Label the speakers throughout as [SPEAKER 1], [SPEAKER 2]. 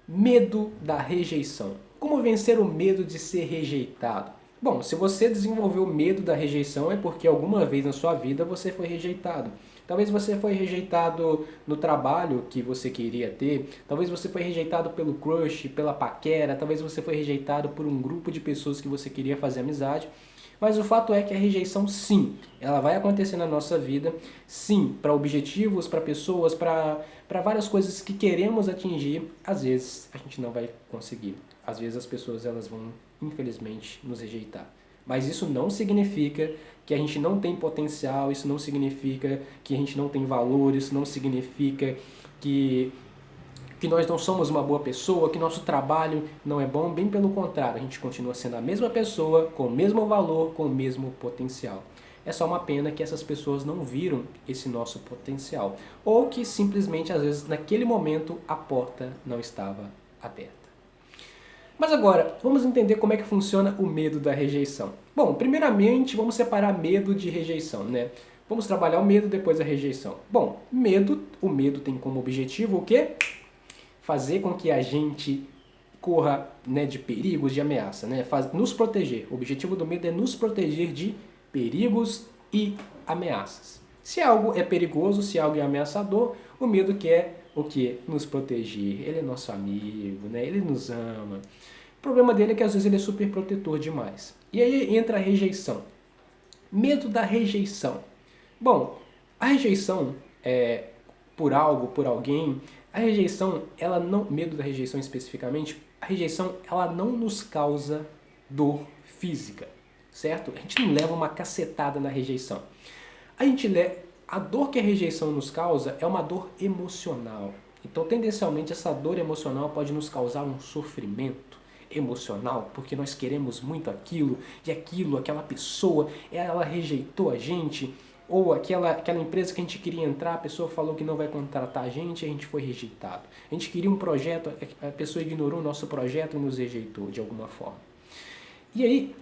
[SPEAKER 1] Medo da rejeição. Como vencer o medo de ser rejeitado? Bom, se você desenvolveu medo da rejeição é porque alguma vez na sua vida você foi rejeitado. Talvez você foi rejeitado no trabalho que você queria ter, talvez você foi rejeitado pelo crush, pela paquera, talvez você foi rejeitado por um grupo de pessoas que você queria fazer amizade. Mas o fato é que a rejeição, sim, ela vai acontecer na nossa vida, sim, para objetivos, para pessoas, para várias coisas que queremos atingir, às vezes a gente não vai conseguir. Às vezes as pessoas elas vão, infelizmente, nos rejeitar. Mas isso não significa que a gente não tem potencial, isso não significa que a gente não tem valor, isso não significa que que nós não somos uma boa pessoa, que nosso trabalho não é bom, bem pelo contrário, a gente continua sendo a mesma pessoa, com o mesmo valor, com o mesmo potencial. É só uma pena que essas pessoas não viram esse nosso potencial, ou que simplesmente, às vezes, naquele momento, a porta não estava aberta. Mas agora, vamos entender como é que funciona o medo da rejeição. Bom, primeiramente, vamos separar medo de rejeição, né? Vamos trabalhar o medo depois a rejeição. Bom, o medo tem como objetivo o quê? Fazer com que a gente corra, né, de perigos, de ameaça, né? Nos proteger. O objetivo do medo é nos proteger de perigos e ameaças. Se algo é perigoso, se algo é ameaçador, o medo quer o quê? Nos proteger. Ele é nosso amigo, né? Ele nos ama. O problema dele é que às vezes ele é super protetor demais. E aí entra a rejeição. Medo da rejeição. Bom, a rejeição é por algo, por alguém, a rejeição, ela não, medo da rejeição especificamente, a rejeição, ela não nos causa dor física, certo? A gente não leva uma cacetada na rejeição. A dor que a rejeição nos causa é uma dor emocional. Então, tendencialmente, essa dor emocional pode nos causar um sofrimento emocional, porque nós queremos muito aquilo, e aquilo, aquela pessoa, ela rejeitou a gente, ou aquela empresa que a gente queria entrar, a pessoa falou que não vai contratar a gente foi rejeitado. A gente queria um projeto, a pessoa ignorou o nosso projeto e nos rejeitou de alguma forma. E aí,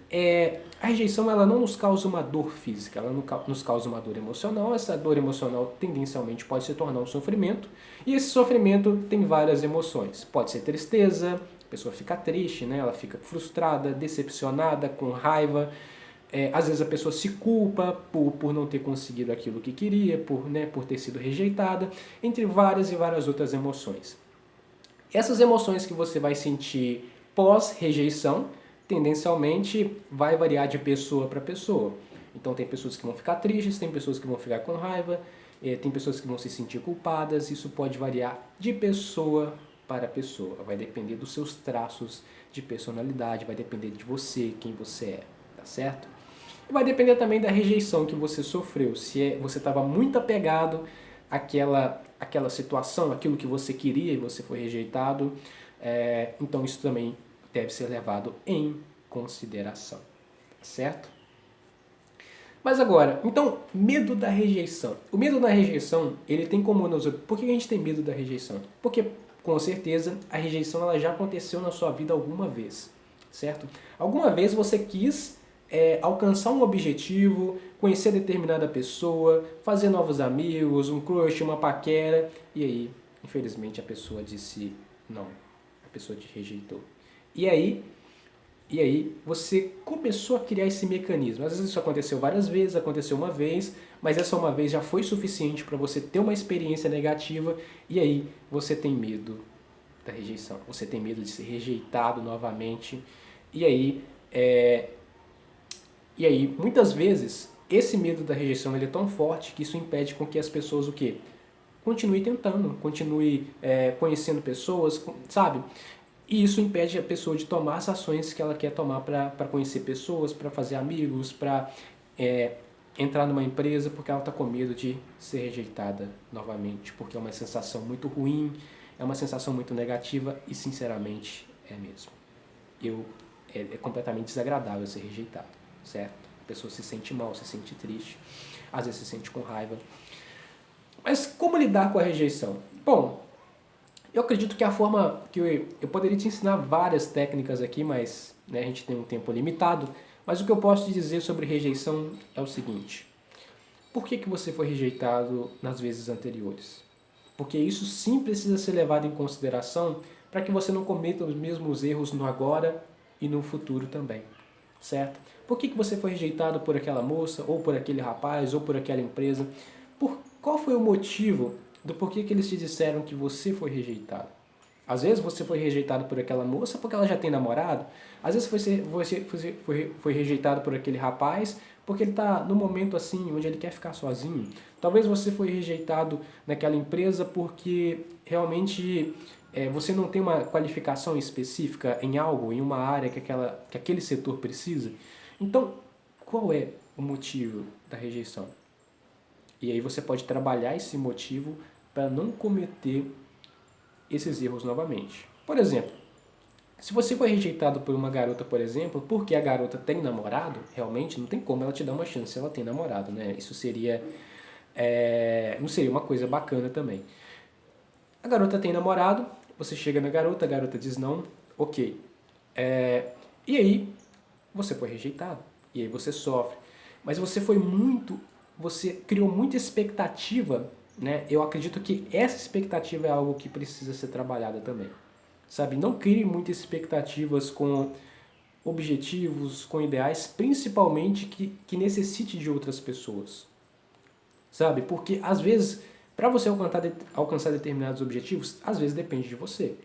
[SPEAKER 1] a rejeição ela não nos causa uma dor física, ela nos causa uma dor emocional. Essa dor emocional tendencialmente pode se tornar um sofrimento, e esse sofrimento tem várias emoções. Pode ser tristeza, a pessoa fica triste, né? Ela fica frustrada, decepcionada, com raiva. Às vezes a pessoa se culpa por não ter conseguido aquilo que queria, por ter sido rejeitada, entre várias e várias outras emoções. Essas emoções que você vai sentir pós-rejeição, tendencialmente vai variar de pessoa para pessoa. Então tem pessoas que vão ficar tristes, tem pessoas que vão ficar com raiva, tem pessoas que vão se sentir culpadas, isso pode variar de pessoa para pessoa, vai depender dos seus traços de personalidade, vai depender de você, quem você é, tá certo? E vai depender também da rejeição que você sofreu, se você estava muito apegado àquela situação, aquilo que você queria e você foi rejeitado, então isso também deve ser levado em consideração, certo? Mas agora, então, medo da rejeição. O medo da rejeição, ele tem como nos... Por que a gente tem medo da rejeição? Porque, com certeza, a rejeição ela já aconteceu na sua vida alguma vez, certo? Alguma vez você quis alcançar um objetivo, conhecer determinada pessoa, fazer novos amigos, um crush, uma paquera, e aí, infelizmente, a pessoa disse não, a pessoa te rejeitou. E aí, você começou a criar esse mecanismo. Às vezes isso aconteceu várias vezes, aconteceu uma vez, mas essa uma vez já foi suficiente para você ter uma experiência negativa e aí você tem medo da rejeição. Você tem medo de ser rejeitado novamente. E aí, muitas vezes, esse medo da rejeição ele é tão forte que isso impede com que as pessoas o quê? Continue tentando, continue conhecendo pessoas, sabe? E isso impede a pessoa de tomar as ações que ela quer tomar para conhecer pessoas, para fazer amigos, para entrar numa empresa, porque ela está com medo de ser rejeitada novamente, porque é uma sensação muito ruim, é uma sensação muito negativa e, sinceramente, é mesmo. É completamente desagradável ser rejeitado, certo? A pessoa se sente mal, se sente triste, às vezes se sente com raiva. Mas como lidar com a rejeição? Bom, eu acredito que a forma que eu poderia te ensinar várias técnicas aqui, mas né, a gente tem um tempo limitado. Mas o que eu posso te dizer sobre rejeição é o seguinte: por que você foi rejeitado nas vezes anteriores? Porque isso sim precisa ser levado em consideração para que você não cometa os mesmos erros no agora e no futuro também, certo? Por que você foi rejeitado por aquela moça, ou por aquele rapaz, ou por aquela empresa? Qual foi o motivo do porquê que eles te disseram que você foi rejeitado? Às vezes você foi rejeitado por aquela moça porque ela já tem namorado. Às vezes você foi rejeitado por aquele rapaz porque ele está no momento assim onde ele quer ficar sozinho. Talvez você foi rejeitado naquela empresa porque realmente você não tem uma qualificação específica em algo, em uma área que aquele setor precisa. Então, qual é o motivo da rejeição? E aí você pode trabalhar esse motivo para não cometer esses erros novamente. Por exemplo, se você foi rejeitado por uma garota, por exemplo, porque a garota tem namorado, realmente não tem como ela te dar uma chance se ela tem namorado, né? Isso seria não seria uma coisa bacana também. A garota tem namorado, você chega na garota, a garota diz não, ok. E aí você foi rejeitado, e aí você sofre. Mas você criou muita expectativa, né? Eu acredito que essa expectativa é algo que precisa ser trabalhada também. Sabe, não crie muitas expectativas com objetivos, com ideais, principalmente que necessite de outras pessoas. Sabe, porque às vezes, para você alcançar determinados objetivos, às vezes depende de você.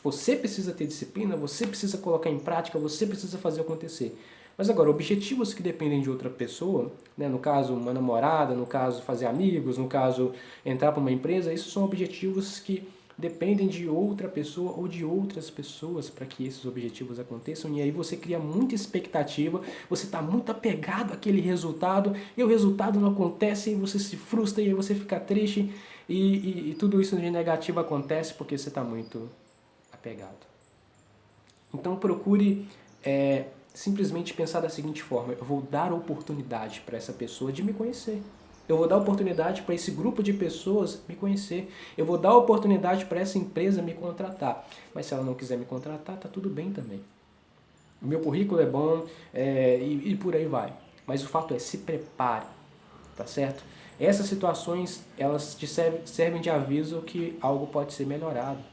[SPEAKER 1] Você precisa ter disciplina, você precisa colocar em prática, você precisa fazer acontecer. Mas agora, objetivos que dependem de outra pessoa, né, no caso uma namorada, no caso fazer amigos, no caso entrar para uma empresa, isso são objetivos que dependem de outra pessoa ou de outras pessoas para que esses objetivos aconteçam. E aí você cria muita expectativa, você está muito apegado àquele resultado e o resultado não acontece e você se frustra e aí você fica triste e tudo isso de negativo acontece porque você está muito apegado. Então procure simplesmente pensar da seguinte forma: eu vou dar oportunidade para essa pessoa de me conhecer. Eu vou dar oportunidade para esse grupo de pessoas me conhecer. Eu vou dar oportunidade para essa empresa me contratar. Mas se ela não quiser me contratar, tá tudo bem também. O meu currículo é bom e por aí vai. Mas o fato é, se prepare, tá certo? Essas situações, elas te servem de aviso que algo pode ser melhorado,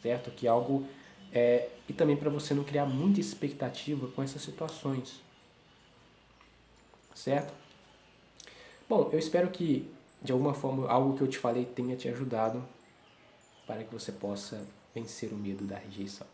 [SPEAKER 1] certo? Que algo e também para você não criar muita expectativa com essas situações, certo? Bom, eu espero que de alguma forma algo que eu te falei tenha te ajudado para que você possa vencer o medo da rejeição.